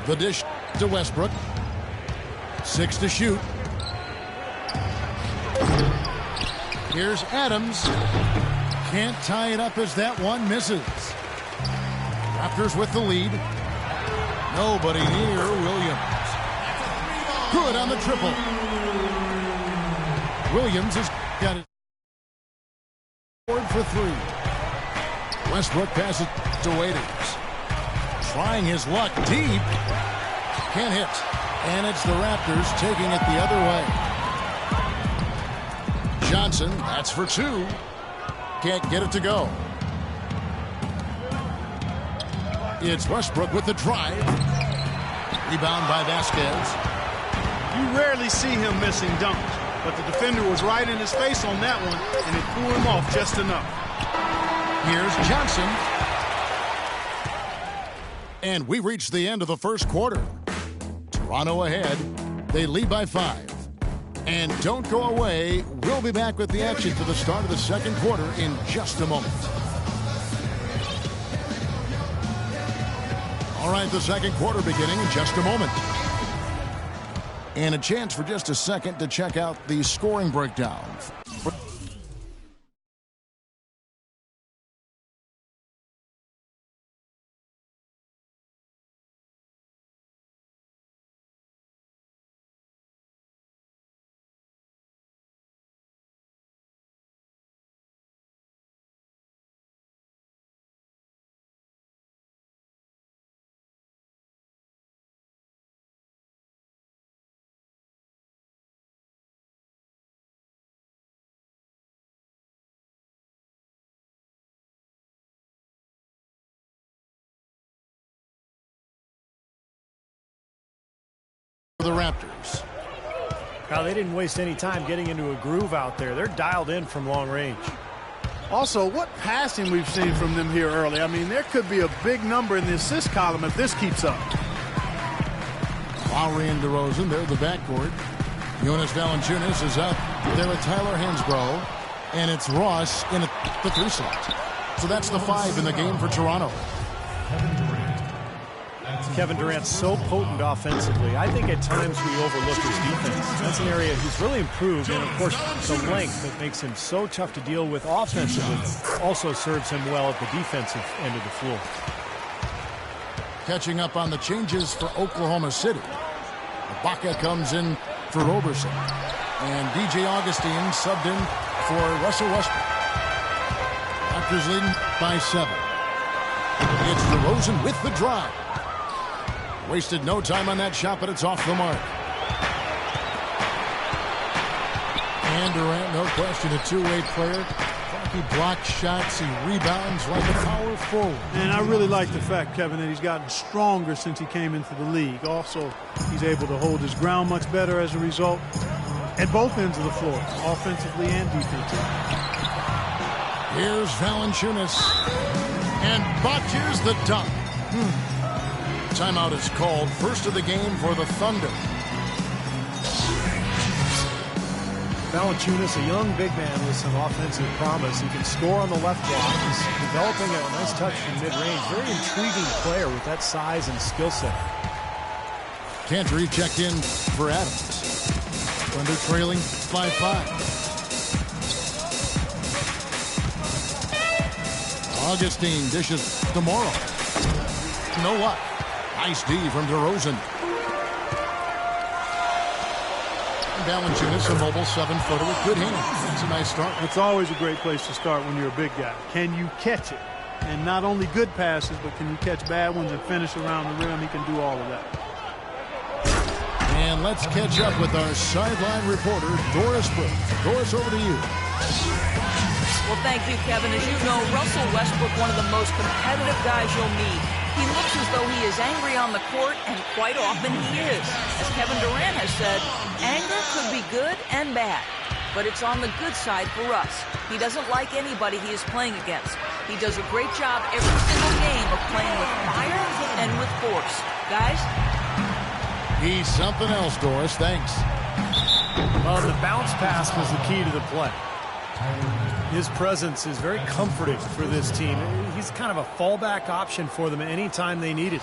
The dish to Westbrook. 6 to shoot. Here's Adams. Can't tie it up as that one misses. Raptors with the lead. Nobody near Williams. Good on the triple. Williams has got it. Board for 3. Westbrook passes to Waiters. Trying his luck deep. Can't hit. And it's the Raptors taking it the other way. Johnson, that's for 2. Can't get it to go. It's Westbrook with the drive. Rebound by Vasquez. You rarely see him missing dunks, but the defender was right in his face on that one, and it threw him off just enough. Here's Johnson. And we reached the end of the first quarter. Toronto ahead. They lead by 5. And don't go away. We'll be back with the action for the start of the second quarter in just a moment. All right, the second quarter beginning in just a moment. And a chance for just a second to check out the scoring breakdown. The Raptors. Now, they didn't waste any time getting into a groove out there. They're dialed in from long range. Also, what passing we've seen from them here early. I mean, there could be a big number in the assist column if this keeps up. Lowry and DeRozan, they're the backcourt. Jonas Valanciunas is up there with Tyler Hansbrough. And it's Ross in the 3 slot. So that's the 5 in the game for Toronto. Kevin Durant's so potent offensively. I think at times we overlook his defense. That's an area he's really improved. And, of course, the length that makes him so tough to deal with offensively also serves him well at the defensive end of the floor. Catching up on the changes for Oklahoma City. Ibaka comes in for Roberson. And DJ Augustine subbed in for Russell Westbrook. Raptors leading by 7. It's DeRozan with the drive. Wasted no time on that shot, but it's off the mark. And Durant, no question, a two-way player. He blocks shots, he rebounds like a power forward. And I really like the fact, Kevin, that he's gotten stronger since he came into the league. Also, he's able to hold his ground much better as a result at both ends of the floor, offensively and defensively. Here's Valanciunas. And botches the dunk. Timeout is called. First of the game for the Thunder. Valanciunas, a young big man with some offensive promise. He can score on the left block. He's developing a nice touch from mid-range. Very intriguing player with that size and skill set. Cantor checked in for Adams. Thunder trailing by 5. Augustine dishes to Morrow. You know what? Nice D from DeRozan. Valanciunas, a mobile 7-footer with good hands. That's a nice start. It's always a great place to start when you're a big guy. Can you catch it? And not only good passes, but can you catch bad ones and finish around the rim? He can do all of that. And let's catch up with our sideline reporter, Doris Brooks. Doris, over to you. Well, thank you, Kevin. As you know, Russell Westbrook, one of the most competitive guys you'll meet. He looks as though he is angry on the court, and quite often he is. As Kevin Durant has said, anger could be good and bad, but it's on the good side for us. He doesn't like anybody he is playing against. He does a great job every single game of playing with fire and with force. Guys? He's something else, Doris. Thanks. Well, the bounce pass was the key to the play. His presence is very comforting for this team. He's kind of a fallback option for them anytime they need it.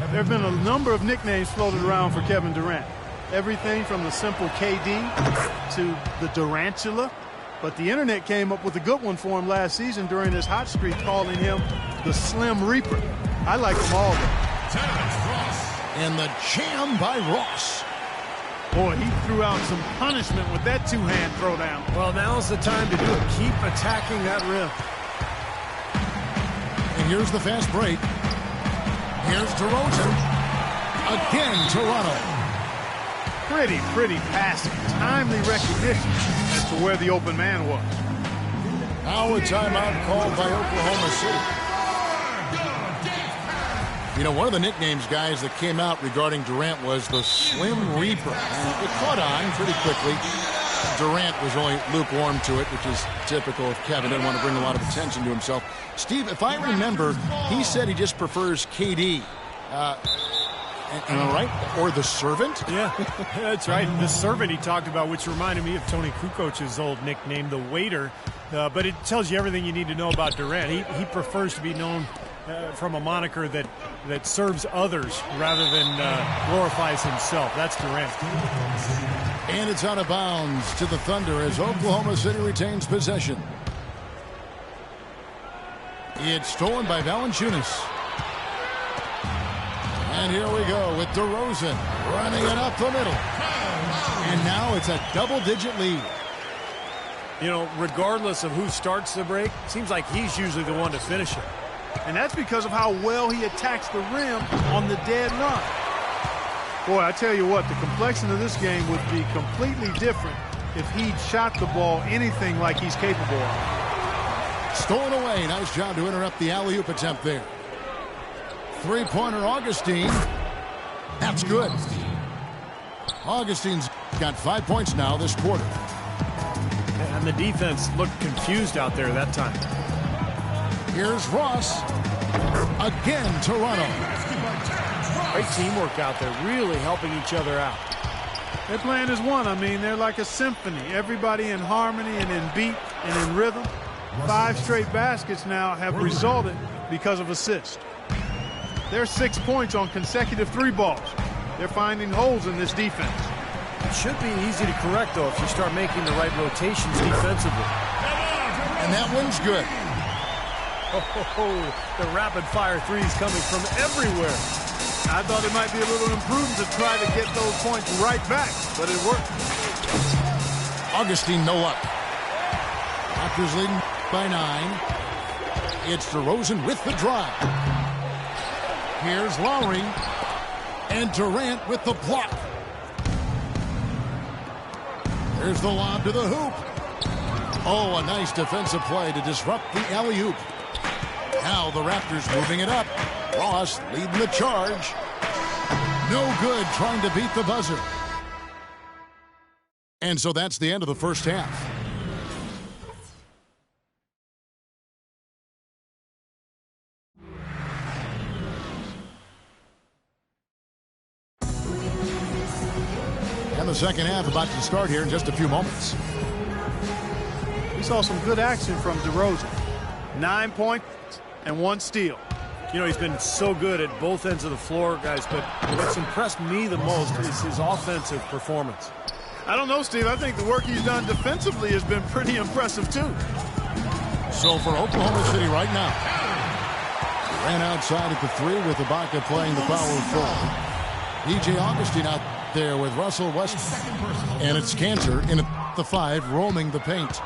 There have been a number of nicknames floated around for Kevin Durant. Everything from the simple KD to the Durantula. But the internet came up with a good one for him last season during his hot streak, calling him the Slim Reaper. I like them all, though. And the jam by Ross. Boy, he threw out some punishment with that two-hand throwdown. Well, now's the time to do it. Keep attacking that rim. And here's the fast break. Here's DeRozan. Again, Toronto. Pretty passing. Timely recognition as to where the open man was. Now a timeout called by Oklahoma City. You know, one of the nicknames, guys, that came out regarding Durant was the Slim Reaper. And it caught on pretty quickly. Durant was only lukewarm to it, which is typical of Kevin. Didn't want to bring a lot of attention to himself. Steve, if I remember, he said he just prefers KD. Am I right? Or the servant? Yeah, that's right. The servant he talked about, which reminded me of Tony Kukoc's old nickname, the waiter. But it tells you everything you need to know about Durant. He prefers to be known from a moniker that serves others rather than glorifies himself. That's Durant. And it's out of bounds to the Thunder as Oklahoma City retains possession. It's stolen by Valanciunas. And here we go with DeRozan running it up the middle. And now it's a double-digit lead. You know, regardless of who starts the break, seems like he's usually the one to finish it. And that's because of how well he attacks the rim on the dead run. Boy, I tell you what, the complexion of this game would be completely different if he'd shot the ball anything like he's capable of. Stolen away. Nice job to interrupt the alley-oop attempt there. Three-pointer, Augustine. That's good. Augustine's got 5 points now this quarter. And the defense looked confused out there that time. Here's Ross. Again, Toronto. Great teamwork out there, really helping each other out. They're playing as one. I mean, they're like a symphony. Everybody in harmony and in beat and in rhythm. 5 straight baskets now have resulted because of assists. They're 6 points on consecutive 3 balls. They're finding holes in this defense. It should be easy to correct, though, if you start making the right rotations defensively. And that one's good. The rapid-fire threes coming from everywhere. I thought it might be a little imprudent to try to get those points right back, but it worked. Augustine, no luck. Raptors leading by 9. It's DeRozan with the drive. Here's Lowry. And Durant with the block. There's the lob to the hoop. Oh, a nice defensive play to disrupt the alley-oop. Now the Raptors moving it up. Ross leading the charge. No good trying to beat the buzzer. And so that's the end of the first half. And the second half about to start here in just a few moments. We saw some good action from DeRozan. 9 points and 1 steal. You know, he's been so good at both ends of the floor, guys, but what's impressed me the most is his offensive performance. I don't know, Steve. I think the work he's done defensively has been pretty impressive, too. So for Oklahoma City right now, ran outside at the 3 with Ibaka playing the power forward. DJ Augustine out there with Russell Westbrook. And it's Cantor in at the 5 roaming the paint.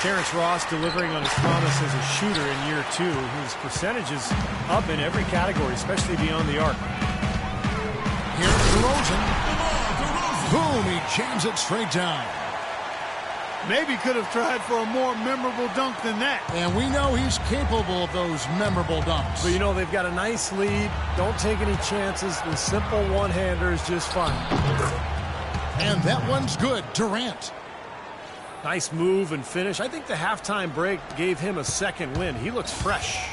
Terrence Ross delivering on his promise as a shooter in year 2. His percentage is up in every category, especially beyond the arc. Here's DeRozan. Boom, he jams it straight down. Maybe could have tried for a more memorable dunk than that. And we know he's capable of those memorable dunks. But, you know, they've got a nice lead. Don't take any chances. The simple one-hander is just fine. And that one's good. Durant. Nice move and finish. I think the halftime break gave him a second win. He looks fresh.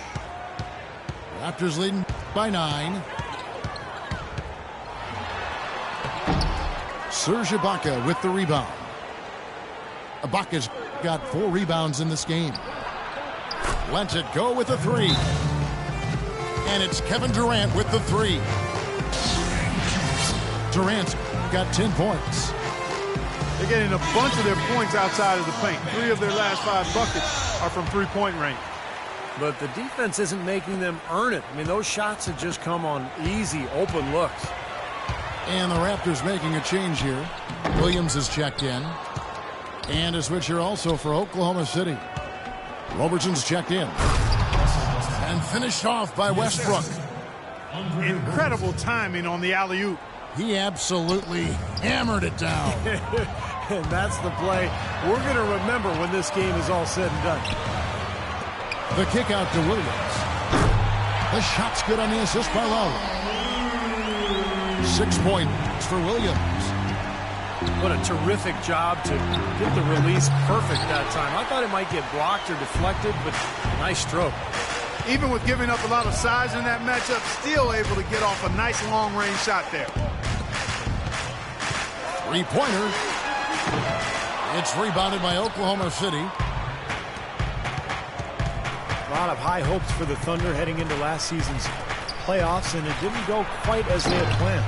Raptors leading by 9. Serge Ibaka with the rebound. Ibaka's got 4 rebounds in this game. Lets it go with a 3. And it's Kevin Durant with the three. Durant's got 10 points. They're getting a bunch of their points outside of the paint. 3 of their last 5 buckets are from three-point range. But the defense isn't making them earn it. I mean, those shots have just come on easy, open looks. And the Raptors making a change here. Williams is checked in. And a switch here also for Oklahoma City. Robertson's checked in. And finished off by Westbrook. Incredible timing on the alley-oop. He absolutely hammered it down. And that's the play we're going to remember when this game is all said and done. The kick out to Williams. The shot's good on the assist by Lowry. 6 points for Williams. What a terrific job to get the release perfect that time. I thought it might get blocked or deflected, but nice stroke. Even with giving up a lot of size in that matchup, still able to get off a nice long-range shot there. Three-pointer. It's rebounded by Oklahoma City. A lot of high hopes for the Thunder heading into last season's playoffs, and it didn't go quite as they had planned.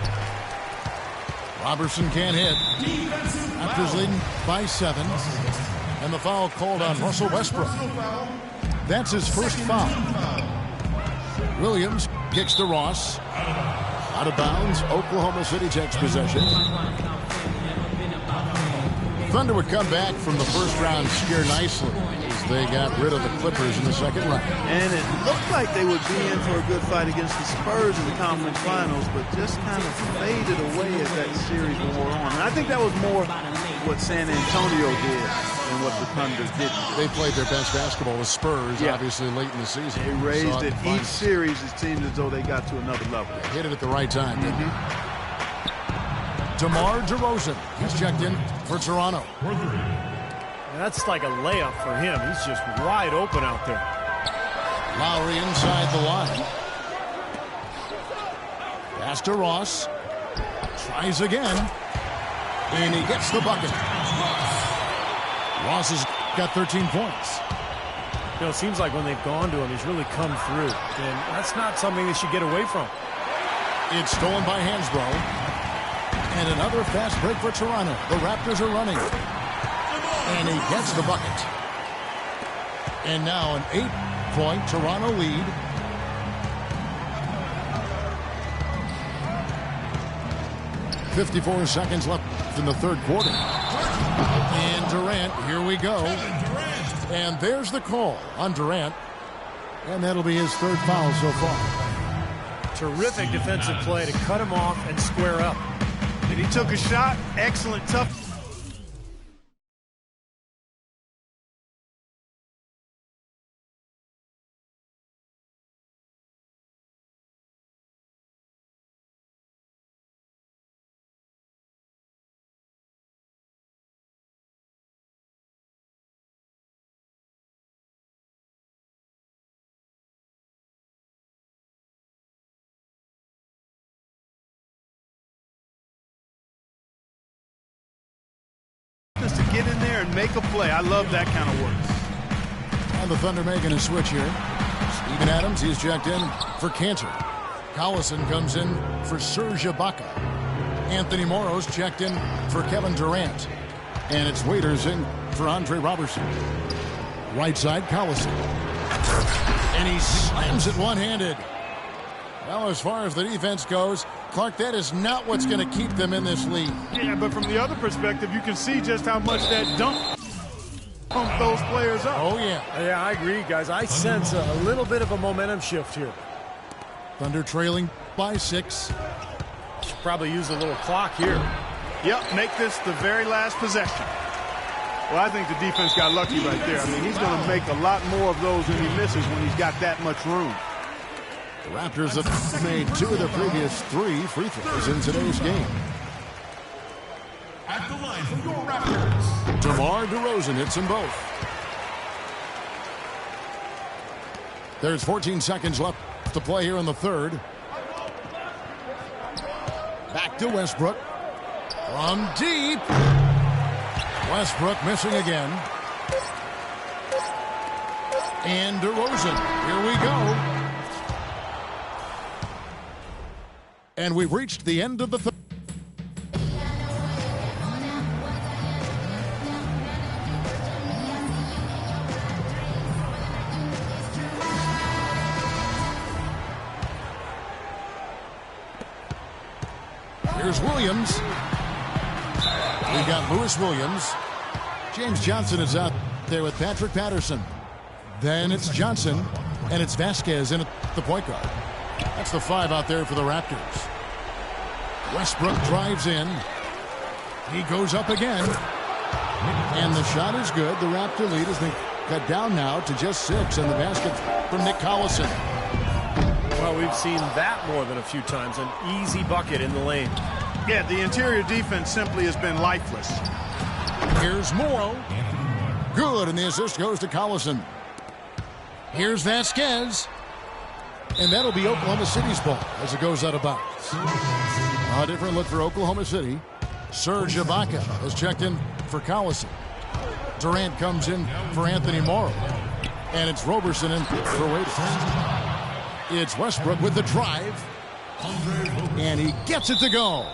Robertson can't hit. Raptors leading by 7. And the foul called on Russell Westbrook. That's his first foul. Williams kicks to Ross. Out of bounds. Oklahoma City takes possession. Thunder would come back from the first round scare nicely as they got rid of the Clippers in the second round. And it looked like they would be in for a good fight against the Spurs in the conference finals, but just kind of faded away as that series wore on. And I think that was more what San Antonio did than what the Thunder did. They played their best basketball with Spurs, obviously, late in the season. They raised it each series. It seemed as though they got to another level. Hit it at the right time, didn't he? DeMar DeRozan, he's checked in for Toronto. That's like a layup for him. He's just wide open out there. Lowry inside the line. Pass to Ross. Tries again. And he gets the bucket. Ross has got 13 points. You know, it seems like when they've gone to him, he's really come through. And that's not something they should get away from. It's stolen by Hansbrough. And another fast break for Toronto. The Raptors are running. And he gets the bucket. And now an 8-point Toronto lead. .54 seconds left in the third quarter. And Durant, here we go. And there's the call on Durant. And that'll be his third foul so far. Terrific defensive play to cut him off and square up. And he took a shot. Excellent, tough. To get in there and make a play. I love that kind of work. And the Thunder making a switch here. Steven Adams, he's checked in for Cantor. Collison comes in for Serge Ibaka. Anthony Morrow's checked in for Kevin Durant. And it's Waiters in for Andre Robertson. Right side, Collison. And he slams it one-handed. Well, as far as the defense goes, Clark, that is not what's going to keep them in this league. Yeah, but from the other perspective, you can see just how much that dunk pumped those players up. Oh, yeah. Yeah, I agree, guys. I sense a little bit of a momentum shift here. Thunder trailing by 6. Should probably use a little clock here. Yep, make this the very last possession. Well, I think the defense got lucky right there. I mean, he's going to make a lot more of those than he misses when he's got that much room. The Raptors have made 2 of their previous 3 free throws in today's game. At the line for your Raptors, DeMar DeRozan hits them both. There's 14 seconds left to play here in the third. Back to Westbrook. From deep. Westbrook missing again. And DeRozan. Here we go. And we've reached the end of the third. Here's Williams. We've got Lewis Williams. James Johnson is out there with Patrick Patterson. Then it's Johnson, and it's Vasquez in at the point guard. That's the 5 out there for the Raptors. Westbrook drives in. He goes up again. And the shot is good. The Raptor lead has been cut down now to just 6, and the basket from Nick Collison. Well, we've seen that more than a few times. An easy bucket in the lane. Yeah, the interior defense simply has been lifeless. Here's Morrow. Good, and the assist goes to Collison. Here's Vasquez. And that'll be Oklahoma City's ball as it goes out of bounds. A different look for Oklahoma City. Serge Ibaka has checked in for Collison. Durant comes in for Anthony Morrow. And it's Roberson in for Waiters. It's Westbrook with the drive. And he gets it to go.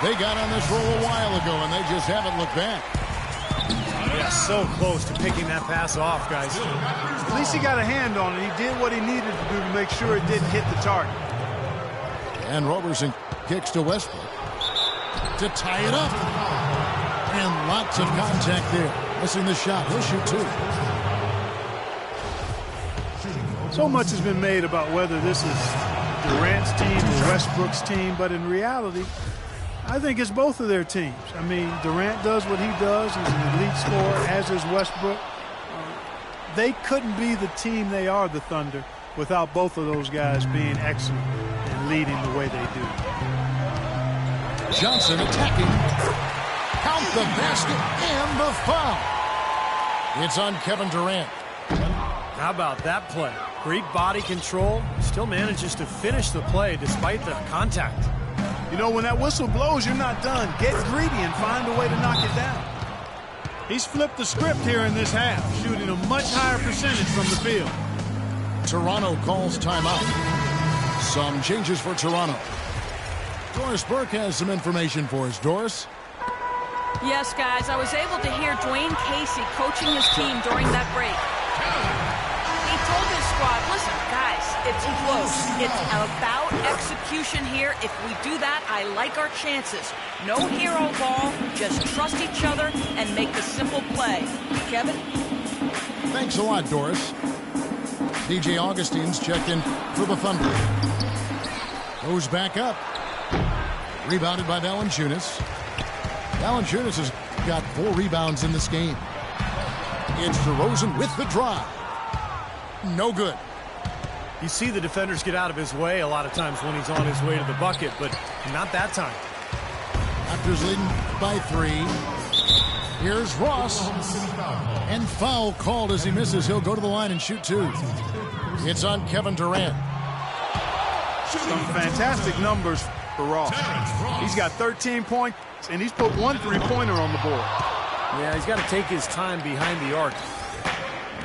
They got on this roll a while ago, and they just haven't looked back. Yeah, so close to picking that pass off, guys. At least he got a hand on it. He did what he needed to do to make sure it didn't hit the target. And Roberson kicks to Westbrook to tie it up. And lots of contact there. Missing the shot. He'll shoot 2. So much has been made about whether this is Durant's team or Westbrook's team, but in reality, I think it's both of their teams. I mean, Durant does what he does. He's an elite scorer, as is Westbrook. They couldn't be the team they are, the Thunder, without both of those guys being excellent and leading the way they do. Johnson attacking. Count the basket and the foul. It's on Kevin Durant. How about that play? Great body control. Still manages to finish the play despite the contact. You know, when that whistle blows, you're not done. Get greedy and find a way to knock it down. He's flipped the script here in this half, shooting a much higher percentage from the field. Toronto calls timeout. Some changes for Toronto. Doris Burke has some information for us. Doris? Yes, guys, I was able to hear Dwayne Casey coaching his team during that break. He told his squad, listen, guys, it's close. It's about execution here. If we do that, I like our chances. No hero ball, just trust each other and make the simple play. Kevin? Thanks a lot, Doris. DJ Augustine's checked in for the Thunder. Goes back up. Rebounded by Valanciunas. Valanciunas has got 4 rebounds in this game. It's DeRozan with the drive. No good. You see the defenders get out of his way a lot of times when he's on his way to the bucket, but not that time. Raptors leading by 3. Here's Ross. And foul called as he misses. He'll go to the line and shoot 2. It's on Kevin Durant. Some fantastic numbers for Ross. He's got 13 points, and he's put 1 3-pointer on the board. Yeah, he's got to take his time behind the arc.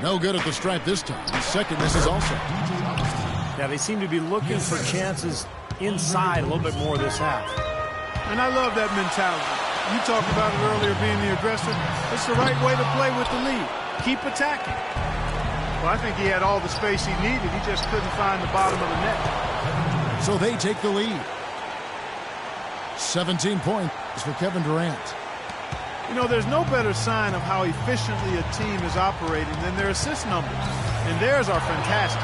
No good at the stripe this time. His second misses also. Yeah, they seem to be looking for chances inside a little bit more this half. And I love that mentality. You talked about it earlier, being the aggressor. It's the right way to play with the lead. Keep attacking. Well, I think he had all the space he needed. He just couldn't find the bottom of the net. So they take the lead. 17 points for Kevin Durant. You know, there's no better sign of how efficiently a team is operating than their assist numbers. And theirs are fantastic.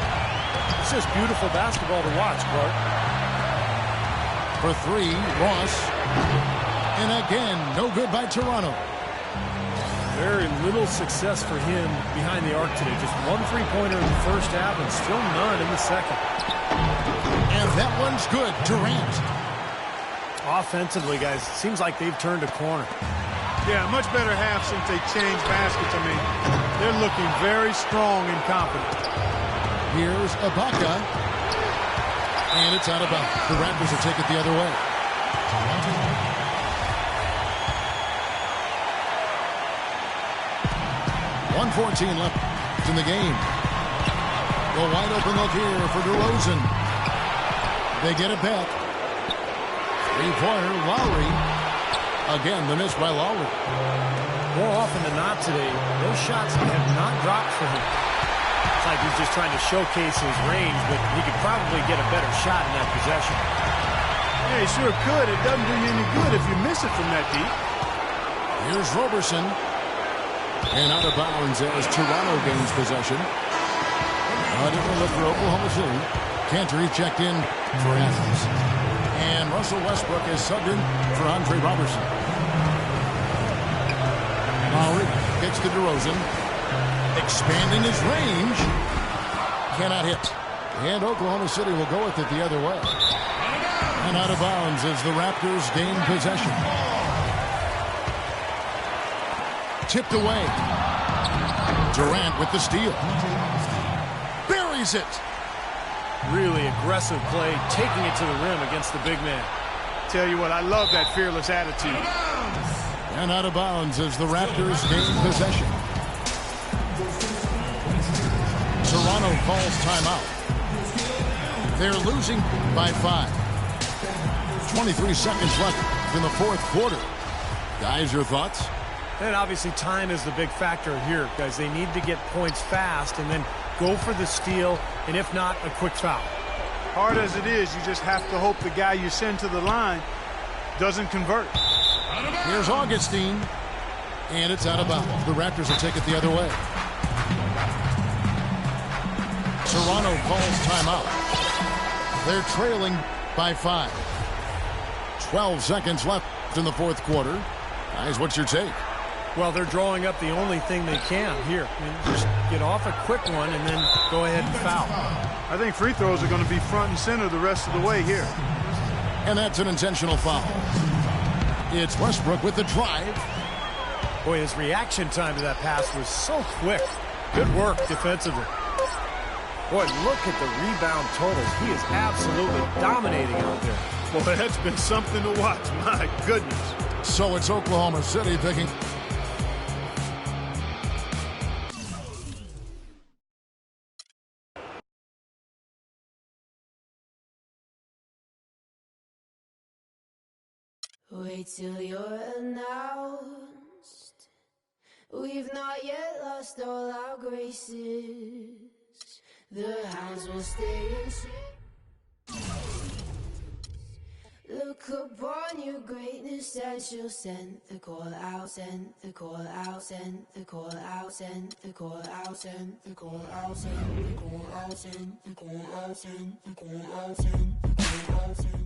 It's just beautiful basketball to watch, Clark. For 3, Ross. And again, no good by Toronto. Very little success for him behind the arc today. Just 1 3-pointer in the first half and still none in the second. And that one's good. Durant. Offensively, guys, it seems like they've turned a corner. Yeah, much better half since they changed baskets. I mean, they're looking very strong and confident. Here's Ibaka. And it's out of bounds. The Raptors will take it the other way. 1:14 left in the game. The wide open look here for DeRozan. They get it back. Three-pointer, Lowry. Again, the miss by Lowry. More often than not today, those shots have not dropped for him. It's like he's just trying to showcase his range, but he could probably get a better shot in that possession. Yeah, he sure could. It doesn't do you any good if you miss it from that deep. Here's Roberson. And out of bounds as Toronto gains possession. A different look for Oklahoma City. Cantor checked in for Athens. And Russell Westbrook is subbed in for Andre Robertson. Lowry gets to DeRozan. Expanding his range. Cannot hit. And Oklahoma City will go with it the other way. And out of bounds as the Raptors gain possession. Tipped away. Durant with the steal. Buries it. Really aggressive play, taking it to the rim against the big man. Tell you what, I love that fearless attitude. And out of bounds as the Raptors gain possession. Toronto calls timeout. They're losing by 5. 23 seconds left in the fourth quarter. Guys, your thoughts? And obviously time is the big factor here, guys. They need to get points fast and then go for the steal, and if not, a quick foul. Hard as it is, you just have to hope the guy you send to the line doesn't convert. Here's Augustine, and it's out of bounds. The Raptors will take it the other way. Toronto calls timeout. They're trailing by 5. 12 seconds left in the fourth quarter. Guys, what's your take? Well, they're drawing up the only thing they can here. I mean, just get off a quick one and then go ahead and foul. I think free throws are going to be front and center the rest of the way here. And that's an intentional foul. It's Westbrook with the drive. Boy, his reaction time to that pass was so quick. Good work defensively. Boy, look at the rebound totals. He is absolutely dominating out there. Boy, that's been something to watch. My goodness. So it's Oklahoma City picking. Wait till you're announced. We've not yet lost all our graces. The hounds will stay in shape. Look upon your greatness and she'll send the call out, send the call out, send the call out, send the call out, send the call out, send the call out, send the call out, send the call out, send the call out, send.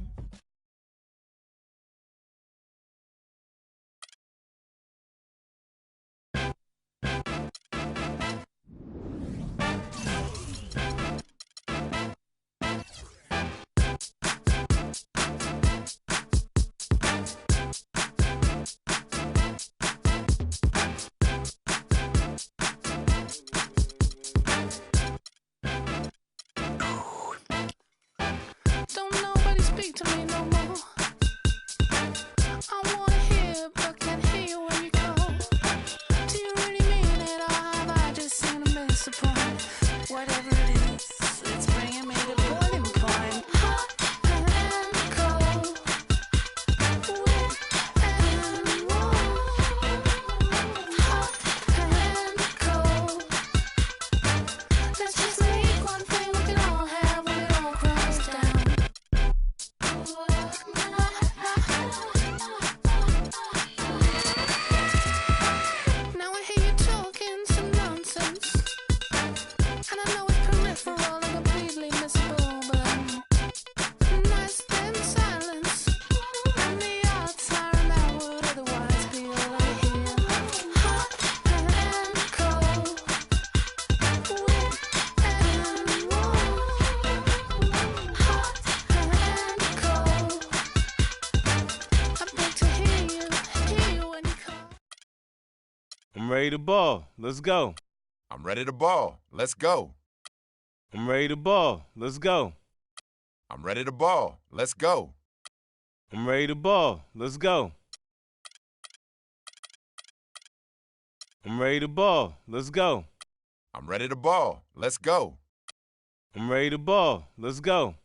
I'm ready to ball. Let's go. I'm ready to ball. Let's go. I'm ready to ball. Let's go. I'm ready to ball. Let's go. I'm ready to ball. Let's go. I'm ready to ball. Let's go. I'm ready to ball. Let's go. I'm ready to ball. Let's go.